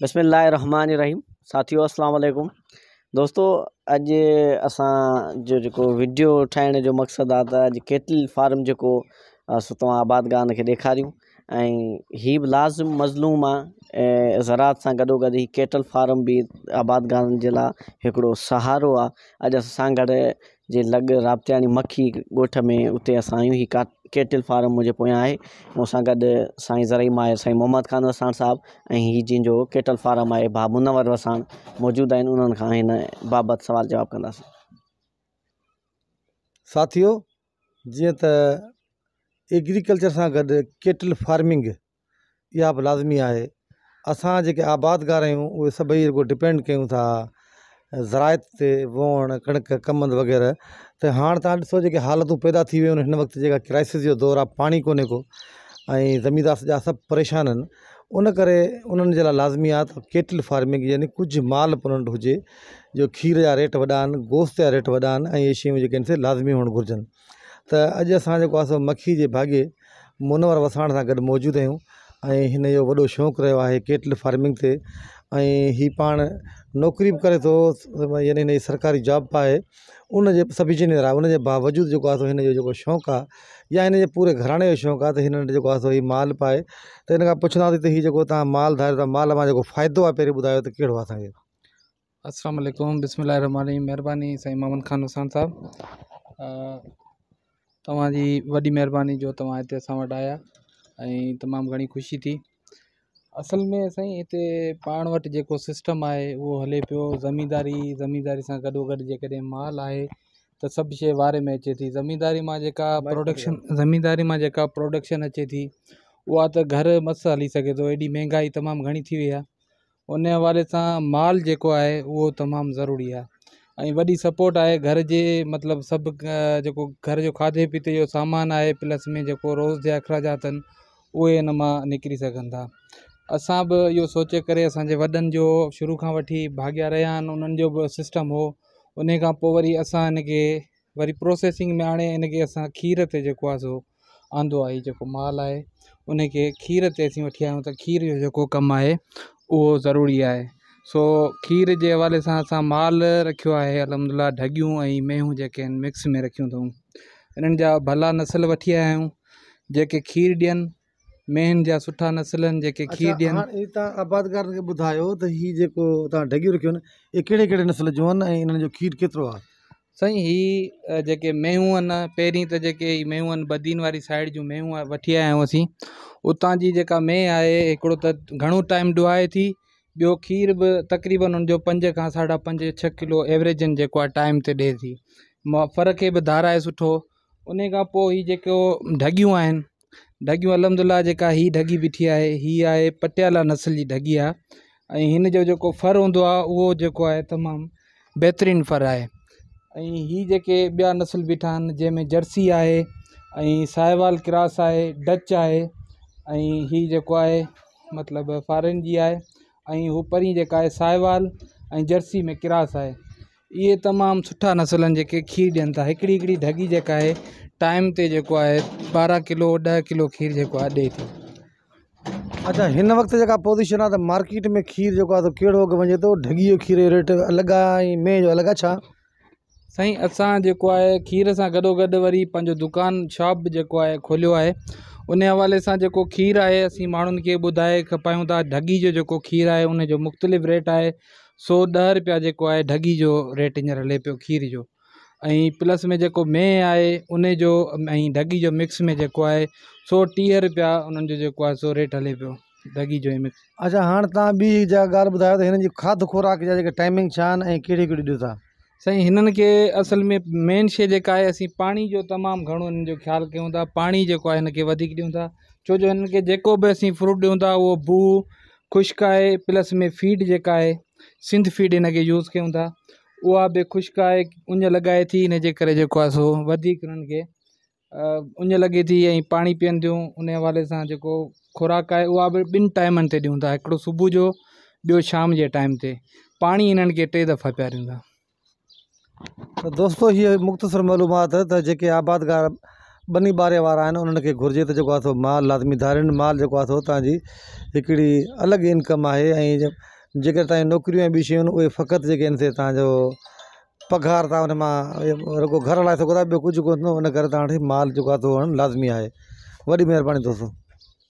बिस्मिल्लाहिर्रहमानिर्रहीम। साथियों अस्सलाम वालेकुम। दोस्तों अॼु असां जो वीडियो ठाहिण जो मक़सदु आहे त अॼु केटल फार्म जेको सो तव्हां आबादगारनि खे ॾेखारियूं ऐं हीअ बि लाज़िम मज़लूम आहे। ज़राअत सां गॾोगॾु ही केटल फार्म बि आबादगारनि जे लाइ हिकिड़ो सहारो आहे। अॼु असां गॾु जे लॻ राबतियाणी मखी ॻोठ में उते असां आहियूं। ही केटल फार्म मुंहिंजे पोयां आहे। मूंसां गॾु साईं ज़रई माहिर साईं मोहम्मद ख़ान वसाण साहिबु ऐं हीअ जिन जो केटल फार्म आहे भाउ मुनवर वसाण मौजूदु आहिनि। उन्हनि खां हिन बाबति सवाल जवाब कंदासीं। साथियों, जीअं त एग्रीकल्चर सां गॾु केटल फार्मिंग इहा बि लाज़मी आहे। असां जेके आबादगार आहियूं उहे सभई डिपेंड कयूं था ज़राइत ते, वोण कणिक कमंद वग़ैरह। त हाणे तव्हां ॾिसो जेके हालतूं पैदा थी वियूं आहिनि हिन वक़्तु जेका क्राइसिस जो दौरु आहे, पाणी कोन्हे को ऐं ज़मीनदार सॼा सभु परेशान आहिनि। उन करे उन्हनि जे लाइ लाज़मी आहे त केटल फार्मिंग यानी कुझु माल उन्हनि वटि हुजे जो खीर जा रेट वॾा आहिनि, गोश्त जा रेट वॾा आहिनि ऐं इहे शयूं जेके आहिनि से लाज़मी हुअणु घुरिजनि। त अॼु असां जेको आहे सो मखी जे भाॻे मुनवर वसाण सां गॾु मौजूदु आहियूं ऐं हिन जो वॾो शौक़ु रहियो आहे केटल फार्मिंग ते। ऐं हीअ पाण नौकिरी बि करे थो, यानी हिन जी सरकारी जॉब बि आहे। उन जे सभु इंजीनियर आहे, उन जे बावजूदि जेको आहे सो हिन जो जेको शौक़ु आहे या हिन जे पूरे घराणे जो शौक़ु आहे त हिन जेको आहे सो हीअ माल पाए। त हिन खां पुछंदासीं त हीअ जेको तव्हां माल धारियो था, माल मां जेको फ़ाइदो आहे पहिरीं ॿुधायो त कहिड़ो आहे असांखे। अस्सलाम वालेकुम, बिस्मिल्लाहिर्रहमानिर्रहीम। महिरबानी साईं मोहम्मद ख़ान वसाण साहिबु, तव्हांजी वॾी महिरबानी जो तव्हां हिते असां वटि आया ऐं तमामु घणी ख़ुशी थी। असल में साईं हिते पाण वटि जेको सिस्टम आहे उहो हले पियो ज़मींदारी सां गॾोगॾु जेकॾहिं माल आहे त सभु शइ वारे में अचे थी। ज़मींदारी मां जेका प्रोडक्शन अचे थी उहा त घर मस हली सघे थो। एॾी महांगाई तमामु घणी थी वई आहे। उन हवाले सां माल जेको आहे उहो तमामु ज़रूरी आहे ऐं वॾी सपोर्ट आहे घर जे मतिलबु सभु जेको घर जो खाधे पीते जो सामान आहे प्लस में जेको रोज़ जा अख़राजात आहिनि उहे इन मां निकिरी सघनि था। असां बि इहो सोचे करे असांजे वॾनि जो शुरू खां वठी भाॻिया रहिया आहिनि, उन्हनि जो बि सिस्टम हो। उन खां पोइ वरी असां इनखे वरी प्रोसेसिंग में हाणे इनखे असां खीर ते जेको आहे सो आंदो आहे। जेको माल आहे उनखे खीर ते असीं वठी आया आहियूं त खीर जो जेको कमु आहे उहो ज़रूरी आहे। सो खीर जे हवाले सां असां माल रखियो आहे अलहमदिल्ला। ढगियूं ऐं मेहूं जेके आहिनि मिक्स में रखियूं अथऊं। इन्हनि जा भला नस्ल वठी आया आहियूं जेके खीर ॾियनि। मेहनि जा सुठा नस्ल आहिनि जेके खीर ॾियनि। हाणे तव्हां आबादगारनि खे ॿुधायो त हीअ जेको तव्हां ढगियूं रखियूं आहिनि इहे कहिड़े कहिड़े नस्ल जूं आहिनि ऐं इन्हनि जो खीर केतिरो आहे? साईं हीअ जेके मेहूं आहिनि, पहिरीं त जेके मेहूं आहिनि बदीन वारी साइड जूं मेहूं वठी आया आहियूं असीं। उतां जी जेका मेह आहे हिकिड़ो त घणो टाइम दुहाए थी, ॿियो खीर बि तक़रीबन उनजो 5 खां 5.5 6 किलो एवरेजन जेको आहे टाइम ते ॾिए थी। फर खे बि धाराए सुठो। उन खां पोइ हीअ जेको ढगियूं आहिनि, ढगियूं अलहमदिल्ला जेका हीअ ढगी बीठी आहे हीअ आहे पटियाला नस्ल जी ढगी आहे ऐं हिन जो जेको फ़र हूंदो आहे उहो जेको आहे तमामु बहितरीनु फ़र आहे। ऐं हीअ जेके ॿिया नस्ल बीठा आहिनि जंहिंमें जर्सी आहे ऐं साहिवाल क्रास आहे, डच आहे ऐं हीअ जेको आहे मतिलबु फॉरेन जी आहे ऐं हू परी जेका आहे साहिवाल ऐं जर्सी में क्रास आहे। इहे तमामु सुठा नस्ल आहिनि जेके खीर ॾियनि था। हिकिड़ी ढगी जेका आहे टाइम ते जेको आहे 12 किलो 10 किलो खीर जेको आहे ॾिए थी। अच्छा, हिन वक़्तु जेका पोज़ीशन आहे त मार्केट में खीर जेको आहे त कहिड़ो अघु वञे थो? ढगी जो खीर जो रेट अलॻि आहे ऐं मेह जो अलॻि आहे छा? साईं असां जेको आहे खीर सां गॾोगॾु वरी पंहिंजो दुकानु शॉप बि जेको आहे खोलियो आहे। उन हवाले सां जेको खीर आहे असीं माण्हुनि खे ॿुधाए खपायूं था। ढगी जो जेको खीर आहे उनजो मुख़्तलिफ़ रेट आहे। 110 रुपया जेको आहे ढगी जो रेट हींअर हले पियो खीर जो। ऐं प्लस में जेको मेह आहे उन जो ऐं ढगी जो मिक्स में जेको आहे 130 रुपया उन्हनि जो जेको आहे सो रेट हले पियो ढगी जो मिक्स। अच्छा, हाणे तव्हां ॿी ॻाल्हि ॿुधायो त हिननि जी खाध खुराक जा जेके टाइमिंग छा आहिनि ऐं कहिड़ी ॾियो था? साईं हिननि खे असल में मेन शइ जेका आहे असीं पाणी जो तमामु घणो हिननि जो ख़्यालु कयूं था। पाणी जेको आहे हिनखे वधीक ॾियूं था छो जो हिननि खे जेको बि असीं फ्रूट ॾियूं था उहो भू ख़ुश्क आहे। प्लस में फीड जेका आहे सिंध फीड हिनखे यूज़ कयूं था उहा बि ख़ुश्क आहे, उञ लॻाए थी। इन जे करे जेको आहे सो वधीक हुननि खे उञ लॻे थी ऐं पाणी पीअनि थियूं। उन हवाले सां जेको खुराक आहे उहा बि 2 टाइमनि ते ॾियूं था, हिकिड़ो सुबुह जो ॿियो शाम जे टाइम ते। पाणी हिननि खे 3 दफ़ा पियारियूं था। त दोस्तो हीअ मुख़्तसर मालूमात त जेके आबादगार ॿनी ॿारे वारा आहिनि उन्हनि खे घुरिजे त जेको आहे सो माल लाज़मी धारियुनि माल जेको आहे सो तव्हांजी हिकिड़ी अलॻि इनकम आहे। ऐं जेकर तव्हांजी नौकिरियूं ऐं ॿी शयूं आहिनि उहे फ़क़ति जेके आहिनि से तव्हांजो पघार तव्हां उन मां रुॻो घर हलाए सघो था, ॿियो कुझु कोन थींदो। उन करे तव्हां वटि माल जेको आहे सो लाज़मी आहे। वॾी महिरबानी दोस्तों।